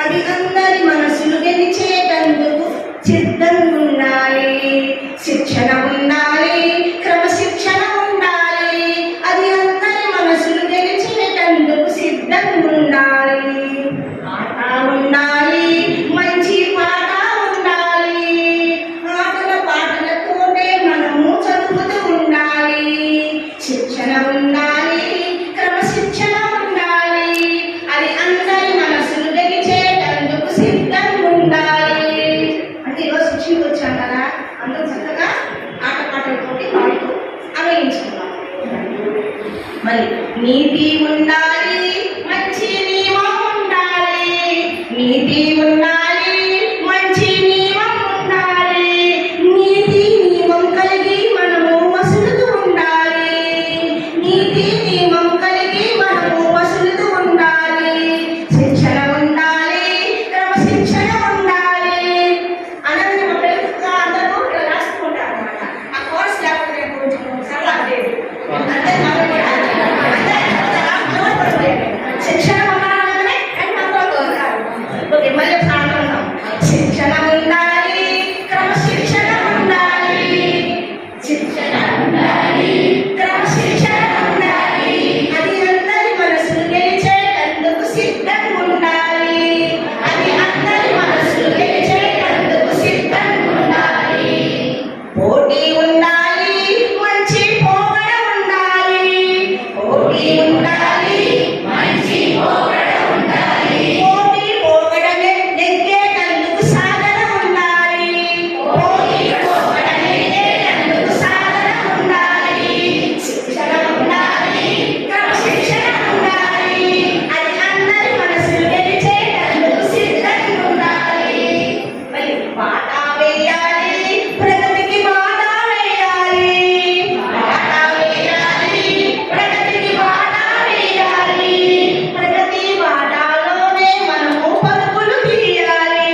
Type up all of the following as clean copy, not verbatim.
అది అందరి మనసులు గెలిచేటందుకు సిద్ధంగా ఉండాలి. శిక్షణ ఉండాలి, క్రమశిక్షణ ఉండాలి. అది అందరి మనసులు గెలిచేటందుకు సిద్ధంగా ఉండాలి. ఆట ఉండాలి, మంచి పాట ఉండాలి. ఆటల పాటలతోనే మనము చదువుతూ ఉండాలి. శిక్షణ ఉండాలి, క్రమశిక్షణ ఉండాలి. అది అందరి మనసులు గెలిచేటందుకు సిద్ధంగా ఉండాలి. అంటే ఈరోజు శిక్షణకు వచ్చాం కదా, అందరూ చక్కగా ఆట పాటలతోటి పాడుతూ అన్వయించుకున్నాం. మరి నీతి ఉండాలి, మంచి నియమం ఉండాలి. నీతి ఉండాలి, మంచి నియమం ఉండాలి. నీతి నియమం కలిగి మనము మసులుతూ ఉండాలి. నీతి నియమం కలిగి మనము మసులుతూ ఉండాలి. శిక్షణ ఉండాలి, క్రమశిక్షణ ఉండాలి. అనగా మా పిల్లలు అందరూ ఇక్కడ రాసుకుంటారు అన్నమాట. ఆ కోర్స్ లేకపోతే కొంచెం సరళ లేదు. శిక్షణ ఉండాలనే మళ్ళీ సాగుతున్నాం. శిక్షణ ఉండాలి, క్రమశిక్షణ ఉండాలి. శిక్షణ ఉండాలి, క్రమశిక్షణ ఉండాలి. అది అందరి మనసులు గెలిచేటందుకు సిద్ధంగా ఉండాలి. అది అందరి మనసులు గెలిచేటందుకు సిద్ధంగా ఉండాలి. పోటీ ఉండాలి, మంచి పోగడ ఉండాలి. పోటీ ఉండాలి, మంచి పోగడ ఉండాలి. పోటీ పోగడమే నెగ్గేటందుకు సాధన ఉండాలి. పోటీ పోగడ నెగ్గేటందుకు సాధన ఉండాలి. శిక్షణ ఉండాలి, క్రమశిక్షణ ఉండాలి. అది అందరి మనసులు గెలిచేటందుకు సిద్ధంగా ఉండాలి. మరి బాట వేయాలి, ప్రగతికి బాట వేయాలి. బాట వేయాలి, ప్రగతికి బాట వేయాలి. ప్రగతి బాటలోనే మనము పరుగులు తీయాలి.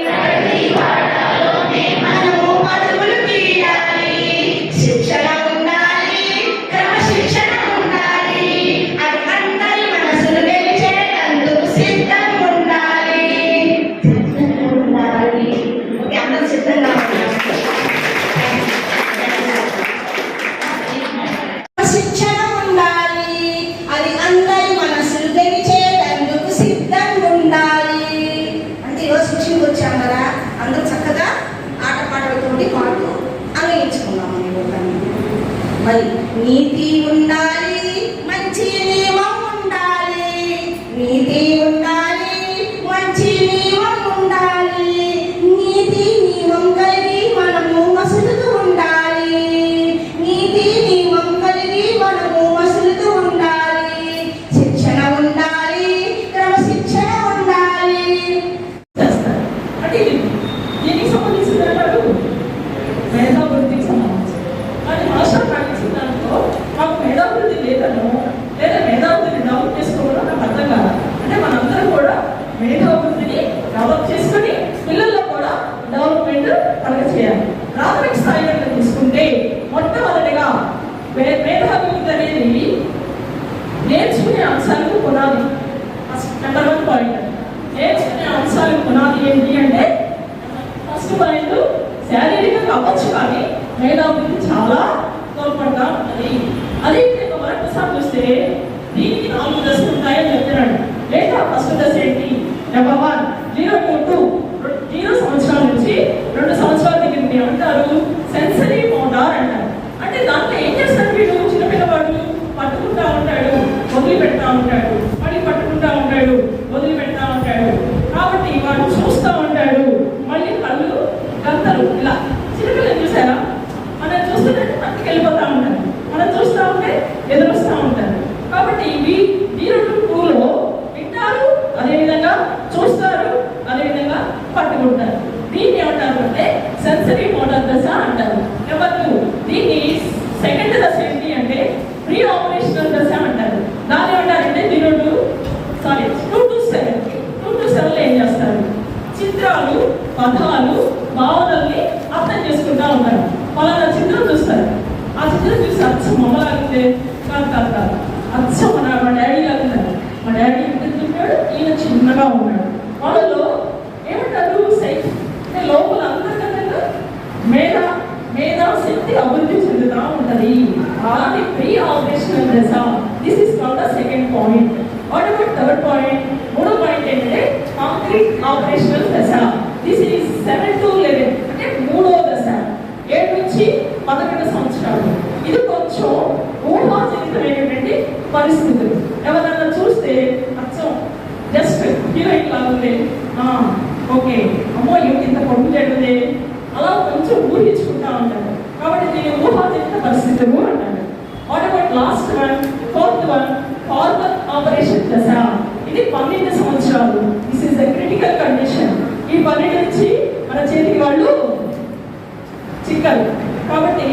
ప్రగతి బాటలోనే మనము పరుగులు తీయాలి. శిక్షణ ఉండాలి, క్రమశిక్షణ ఉండాలి. అది అందరి మనసులు గెలిచేటందుకు సిద్ధంగా ఉండాలి. సిద్ధంగా ఉండాలి. ఓకే, అందరూ సిద్ధంగా ఉండాలి. శిక్షణ ఉండాలి, అది అందరి మనసులు గెలిచేటందుకు సిద్ధంగా ఉండాలి. అంటే ఈరోజు శిక్షణకు వచ్చాం కదా, అందరూ చక్కగా ఆట పాటలతోటి పాడుతూ అన్వయించుకున్నాం. మరి నీతి ఉండాలి, మంచి నియమం ఉండాలి. నీతి ఉండాలి, మంచి నియమం ఉండాలి. నీతి నియమం కలిగి మనము మసులుతూ ఉండాలి. నీతి నియమం కలిగి మనము మసులుతూ ఉండాలి. శిక్షణ ఉండాలి, క్రమశిక్షణ ఉండాలి. అంటే దీనికి సంబంధించిన మేధాభివృద్ధికి సంబంధించి కానీ భాషా పాటించిన దాంట్లో మాకు మేధాభివృద్ధి లేదనో లేదా మేధాభివృద్ధిని డెవలప్ చేసుకోవడం నాకు అర్థం కాదు. అంటే మనందరం కూడా మేధాభివృద్ధిని డెవలప్ చేసుకుని పిల్లల్లో కూడా డెవలప్మెంట్ చేయాలి. ప్రాథమిక స్థాయిలో తీసుకుంటే మొట్టమొదటిగా మేధాభివృద్ధి అనేది నేర్చుకునే అంశాలకు పునాది. నెంబర్ 1 పాయింట్ నేర్చుకునే అంశాలకు పునాది ఏంటి అంటే ఫస్ట్ పాయింట్ శారీరకంగా అవ్వచ్చు కానీ మేధాభివృద్ధి చాలా తోడ్పడతా ఉంటుంది. అదే మరొకసారి చూస్తే దీనికి 4 దశలు ఉంటాయని చెప్తున్నాడు. లేదా ఫస్ట్ దశ ఏంటి? నెంబర్ 1 0 to 2 0 సంవత్సరాల నుంచి 2 సంవత్సరాల దగ్గరికి ఏమంటారు? సెన్సరీ మోటార్ అంటారు. అంటే దాంట్లో ఏం చేస్తాడు వీడు? చిన్న పిల్లవాడు పట్టుకుంటా ఉంటాడు, వదిలిపెడతా ఉంటాడు, మళ్ళీ పట్టుకుంటా ఉంటాడు, వదిలిపెడతా ఉంటాడు. కాబట్టి వాడు చూస్తూ ఉంటాడు, మళ్ళీ కళ్ళు గంతలు ఇలా. చిన్నపిల్లలు చూసారా? మనం చూస్తుంటే పక్కకి వెళ్ళిపోతూ ఉంటారు, మనం చూస్తూ ఉంటే ఎదురొస్తూ ఉంటారు. కాబట్టి ఇవి 0 to 2లో వింటారు, అదేవిధంగా చూస్తారు, అదేవిధంగా పట్టుకుంటారు. దీన్ని ఏమంటారు అంటే సెన్సరీ మోటార్ దశ అంటారు. నెంబర్ 2 దీన్ని సెకండ్ దశ ఏంటి అంటే ప్రీ ఆపరేషనల్ దశ అంటారు. దాన్ని ఏమంటారంటే 2 to 7 ఏం చేస్తారు? చిత్రాలు, పదాలు, భావనల్ని అర్థం చేసుకుంటా ఉంటారు. వాళ్ళ చిత్రం చూస్తారు, ఆ చిత్రం చూసి అచ్చం మమ్మలాగితే కాదు అచ్చం మా డాడీ లాగున్నారు. మా డాడీ ఎంత తింటాడు, ఈయన చిన్నగా ఉన్నాడు. వాళ్ళు పరిస్థితులు. ఎవరన్నా చూస్తే అచ్చం జస్ట్ హీరోయిన్ లాగా ఉంది, ఓకే అమ్మో ఏమిటి ఇంత పొడుగు లేకపోతే అలా కొంచెం ఊహించుకుంటా ఉంటారు. కాబట్టి దీన్ని ఊహాజనిత పరిస్థితులు అంటారు. What about last one, fourth one, formal operation దశ. ఇది 12 సంవత్సరాలు. This is the critical condition. ఈ 12 నుంచి మన చేతికి వాళ్ళు చిక్కలు. కాబట్టి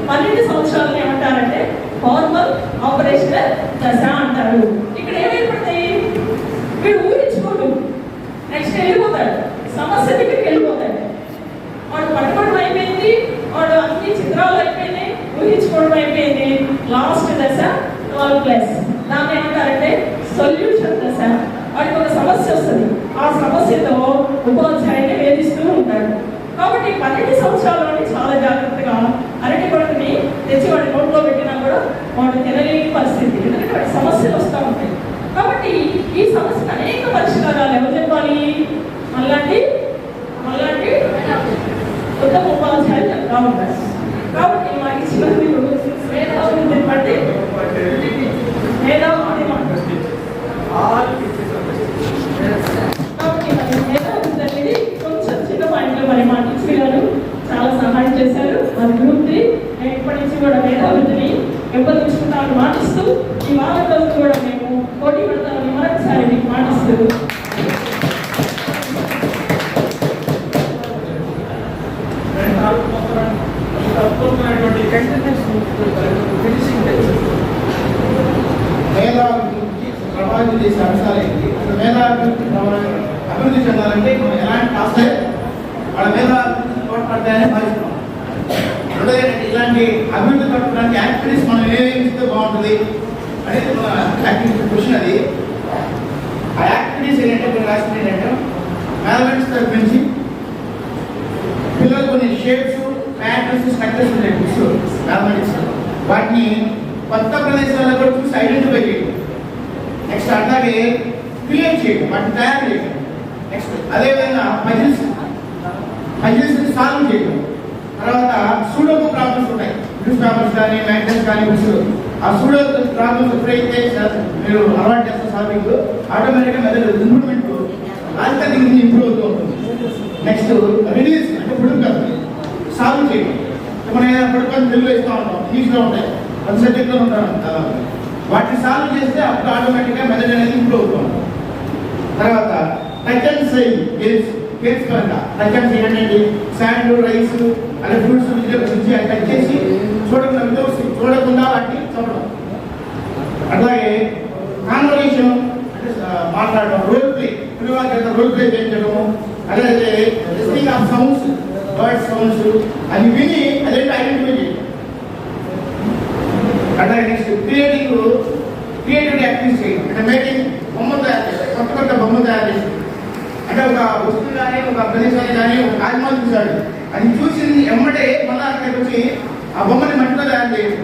12 సంవత్సరాలు ఏమంటారంటే ఫార్మల్ ఆపరేషన్ దశ అంటారు. ఇక్కడ ఏమైపోతాయి, వీడు ఊహించుకోడు, నెక్స్ట్ వెళ్ళిపోతాడు, సమస్య దగ్గరికి వెళ్ళిపోతాడు. వాడు పట్టుకోవడం అయిపోయింది, వాడు అన్ని చిత్రాలు అయిపోయినాయి, ఊహించుకోవడం అయిపోయింది. లాస్ట్ దశ 12+. దాన్ని ఏమంటారంటే సొల్యూషన్ దశ. వాడికి ఒక సమస్య వస్తుంది, ఆ సమస్యతో ఉపాధ్యాయుని వేధిస్తూ ఉంటాడు. కాబట్టి 12 సంవత్సరాల్లోని చాలా జాగ్రత్తగా అరటి పండుని తెచ్చి వాడి నోట్లో పెట్టినా కూడా వాడు తినలేని పరిస్థితి, ఎందుకంటే వాడి సమస్యలు వస్తూ ఉంటాయి. కాబట్టి ఈ సమస్యకు అనేక పరిష్కారాలు ఎవరు చెప్పాలి, మళ్ళీ ఉత్తమ ఉపాధ్యాయులు చెప్తా ఉంటారు. కాబట్టి మాకు ఇచ్చిన మేధావుని బట్టి మేధావుని కాబట్టి మరి మేధావులు అనేది కొంచెం చిన్న పాయింట్లో మరి మా టీచర్ గారు చాలా సహాయం చేశారు. మరి గ్రూప్ 3 మేము ఇప్పటి నుంచి కూడా మేధావులని పెంపొందించుకుంటామని మాటిస్తూ ఈ వారం రోజులు కూడా మేము పోటీ పెడతామని మరొకసారి మీకు మాటిస్తూ మేధావులకి ప్రభావితం చేసే అంశాలు ఏంటి, అభివృద్ధి చెందాలంటే మనం ఎలాంటి టాస్క్ వాళ్ళ మీద తోడ్పడతాయని భావిస్తున్నాం. రెండోది ఇలాంటి అభివృద్ధి పడడానికి యాక్టివిటీస్ మనం ఏమేమి ఇస్తే బాగుంటుంది అనేది మన యాక్టివిటీ క్వశ్చన్. అది ఆ యాక్టివిటీస్ ఏంటంటే కొన్ని రాసింది ఏంటంటే మ్యాథమెటిక్స్ తరఫు నుంచి పిల్లలు కొన్ని షేప్స్, ప్యాటర్న్స్, స్ట్రక్చర్స్ ఉంటాయి బుక్స్ మ్యాథమెటిక్స్, వాటిని కొత్త ప్రదేశాల్లో కూడా చూసి ఐడెంటిఫై చేయడం. నెక్స్ట్ అట్లాగే క్రియేట్ చేయడం, వాటిని తయారు చేయడం. నెక్స్ట్ అదేవిధంగా పజిల్స్ సాల్వ్ చేయడం. తర్వాత సూడోకో ప్రాబ్లమ్స్ ఉంటాయి, న్యూస్ పేపర్స్ కానీ మ్యాగ్జిన్స్ కానీ బుక్స్. ఆ సూడోకో ప్రాబ్లమ్స్ ఎప్పుడైతే మీరు అలవాటు చేస్తే సాల్వింగ్ ఆటోమేటిక్గా method improvement logical thinking improve అవుతూ ఉంటుంది. నెక్స్ట్ రిలీజ్ అంటే పుడుకు సాల్వ్ చేయడం. మనం ఏదైనా పుడుకొని తెలుగులో ఇస్తూ ఉంటాం, ఇంగ్లీష్లో ఉంటాయి, కొన్ని సబ్జెక్ట్లో ఉంటాం కదా, వాటిని సాల్వ్ చేస్తే అప్పుడు ఆటోమేటిక్గా మెథడ్ అనేది ఇంప్రూవ్ అవుతూ ఉంటుంది. తర్వాత టచ్ అండ్ సై గేమ్స్ కనుక టచ్ అండ్ సై అంటే శాండ్, రైస్ అలాగే ఫ్రూట్స్ వెజిటేబుల్స్ అది టచ్ చేసి చూడకుండా వాటిని చూడడం. అట్లాగే కాన్వర్సేషన్ అంటే మాట్లాడడం, రోల్ ప్లే, రోల్ ప్లే చేయించడము. అలాగే listening of sounds, bird sounds అది విని అదేంటి ఐడెంటిఫై చేయడం. అట్లాగే నెక్స్ట్ క్రియేటివిటీ యాక్టివిటీస్ చేయడం, అంటే మేకింగ్ బొమ్మ తయారు చేయాలి, కొత్త బొమ్మ తయారు చేసి. అంటే ఒక వస్తువు కానీ ఒక ప్రదేశాన్ని కానీ ఒక కార్యక్రమం చూశాడు, అది చూసింది ఎమ్మటే మళ్ళీ అక్కడికి వచ్చి ఆ బొమ్మని మట్టిలో తయారు చేయడం.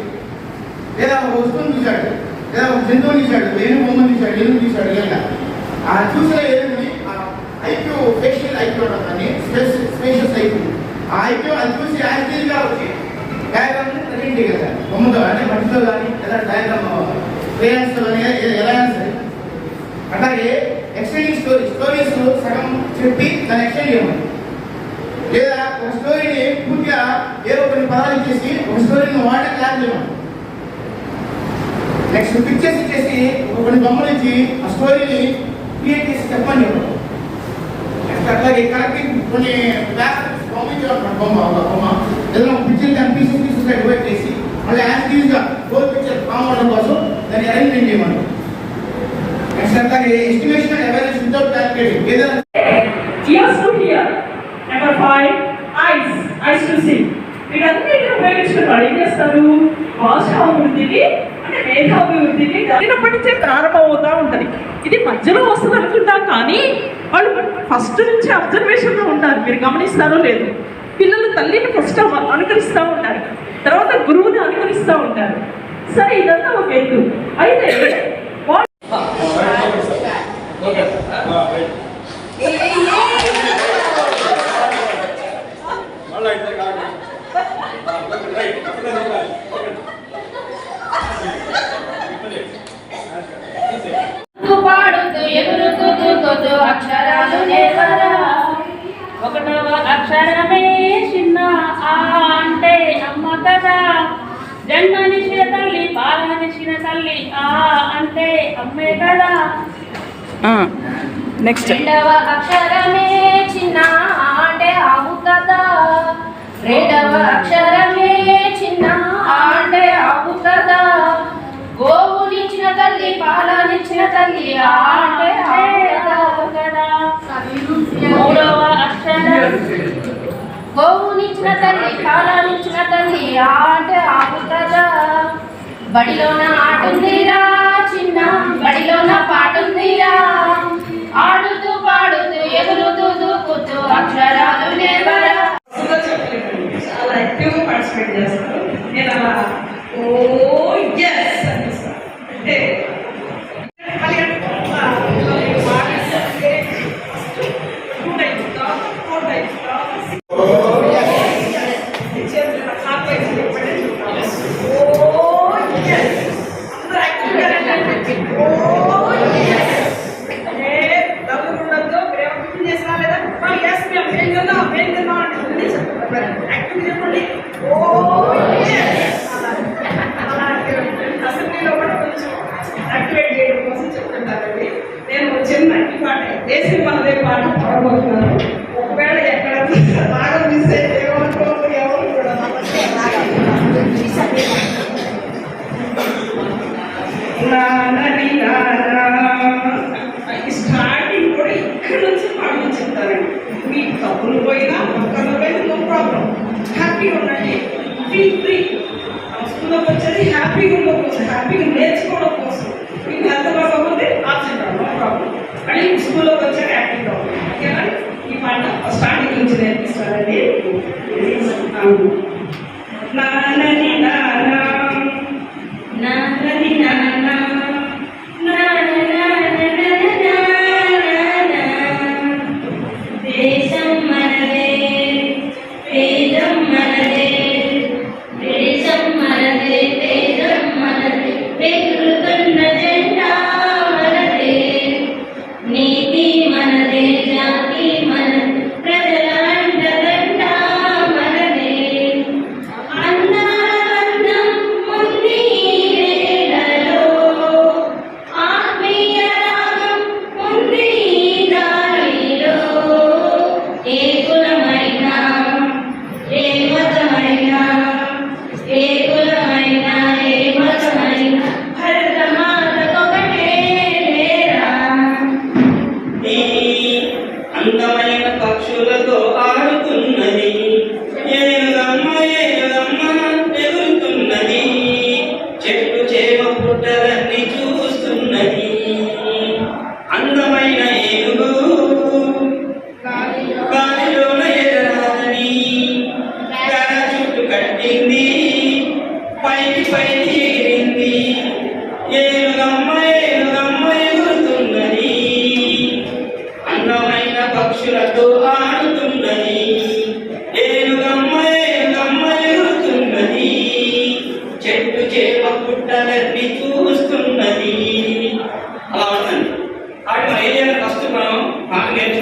లేదా ఒక వస్తువుని చూశాడు, లేదా ఒక జంతువుని చూశాడు, ఏనుగు బొమ్మని చూశాడు, ఏనుగు చూశాడు, ఇలా ఆ చూసిన ఏనుగుని ఐక్యూ, ఫేషియల్ ఐక్యూ అంటారు, స్పేషియస్ ఐక్యూ. ఆ ఐక్యూ అది చూసి యాక్టివ్గా వచ్చి డయాగ్రామ్ని ప్రజెంట్ చేయగలరు బొమ్మతో, అంటే మట్టితో కానీ లేదా డయాగ్రామ్ క్రేయాన్స్తో కానీ ఎలా అయినా సరే. అట్లాగే ఎక్స్టెండింగ్ స్టోరీస్ సగం చెప్పి దాన్ని ఎక్స్టెండ్ చేయమని, లేదా ఒక స్టోరీని పూర్తిగా ఏదో కొన్ని పదాలు ఇచ్చేసి ఒక స్టోరీని వాడే క్లాస్ చేయమని. నెక్స్ట్ పిక్చర్స్ ఇచ్చేసి కొన్ని బొమ్మలు ఇచ్చి ఆ స్టోరీని క్రియేట్ చేసి చెప్పమని చెప్పడం. నెక్స్ట్ అట్లాగే కరెక్టింగ్ కొన్ని బొమ్మ ఇచ్చారు, బొమ్మ ఏదైనా ఒక పిక్చర్ దాన్ని పీసెస్ డివైడ్ చేసి మళ్ళీ యాక్టివ్గా హోల్ పిక్చర్ ఫామ్ అవడం కోసం దాన్ని అరేంజ్మెంట్ చేయమని. నెక్స్ట్ అట్లాగే estimation and evaluation without calculating, ఏదైనా ears to hear. Number 5, eyes to see. వీటన్నిటిని ఉపయోగించుకుని వాళ్ళు ఏం చేస్తారు, భాషాభివృద్ధికి అంటే మేధాభివృద్ధికి చిన్నప్పటి నుంచే ప్రారంభం అవుతూ ఉంటుంది. ఇది మధ్యలో వస్తుంది అనుకుంటాం, కానీ వాళ్ళు ఫస్ట్ నుంచి అబ్జర్వేషన్లో ఉంటారు. మీరు గమనిస్తారో లేదు, పిల్లలు తల్లిని ఫస్ట్ అనుకరిస్తూ ఉంటారు, తర్వాత గురువుని అనుకరిస్తూ ఉంటారు. సరే, ఇదంతా ఒక ఎత్తు. అయితే అమ్మే కదా. నెక్స్ట్ రెండవ అక్షరమే చిన్న అంటే ఆవు కదా. రెండవ అక్షరమే చిన్న అంటే ఆవు కదా. గోవునిచ్చిన తల్లి పాలనిచ్చిన తల్లి అంటే ఆవు కదా. మూడవ అక్షరం గోవునిచ్చిన తల్లి పాలనిచ్చిన తల్లి అంటే ఆవు కదా. బడిలోన ఆటుందిరా చిన్న బడిలోన పాటుందిరా. ఆడుతూ పాడుతూ ఎగురుతూ దూకుతూ అక్షరాలు నేర్వరా. చాలా యాక్టివ్గా పార్టిసిపేట్ చేస్తారు. నేను అలా ఓ ఎస్ అనిపిస్తాను. అంటే అసెంబ్లీలో కూడా కొంచెం యాక్టివేట్ చేయడం కోసం చెప్తుంటారండి. నేను చిన్న ఈ పాట దేశం మనదే పాట పాడబోతున్నాను. ఒకవేళ ఎక్కడ బాగా మిస్ అయితే ఏమనుకోవద్దు, ఎవరు కూడా స్టార్టింగ్ కూడా ఇక్కడ నుంచి పాడమని చెప్తారండి. మీకు తప్పులు పోయినా పక్కన పోయినా నో ప్రాబ్లం, హ్యాపీగా ఉండండి. Feel free. స్కూల్లోకి వచ్చేది హ్యాపీగా ఉండడం కోసం, హ్యాపీగా నేర్చుకోవడం కోసం. మీకు హెల్త్ బాగోకపోతే ఆబ్సెంట్ నో ప్రాబ్లం. మళ్ళీ స్కూల్లోకి వచ్చాక యాక్టివ్గా ఉంటుంది. ఓకేనా? ఈ పాట స్టార్టింగ్ నుంచి నేర్పిస్తారండి. నాన్నని నాన్న నాన్నని నాన్న దేశం మనదే పేదం మనదే. దేశం మనదే పేదం మనదే. ఎగురుతున్న జెండా మనదే. నీతి మనదే జాతి మనదే. ప్రజల అండదండ మనదే. అందాల ముందు వేళలో ఆత్మీయ రాగం ఉంది దారిలో. ఏ కులమైనా ఏ మతమైనా ఏ కులమైనా ఏ మతమైనా భరతమాతకొకటే లేరా. అందమైన పక్షులతో ఆడుతున్నది, ఏనుగమ్మ ఏనుగమ్మ ఎగురుతున్నది. చెట్టు చేమ పుట్టలన్నీ చూస్తున్నది. అందమైన ఏనుగు గాలిలోన ఎగరాలని గర చుట్టు కట్టింది, పైకి పైకి ఎగిరింది. ఏనుగమ్మ ఏనుగమ్మ ఎగురుతున్నది, అందమైన పక్షులతో ఆడుతున్నది. ఏనుగమ్మ ఏనుగమ్మ ఎగురుతున్నది, చెట్టు చేప పుట్టలన్నీ చూస్తున్నది. అలా ఉంటుంది. ఆడి మనం ఏం చేయాలి? ఫస్ట్ మనం పాట నేర్చుకోవాలి.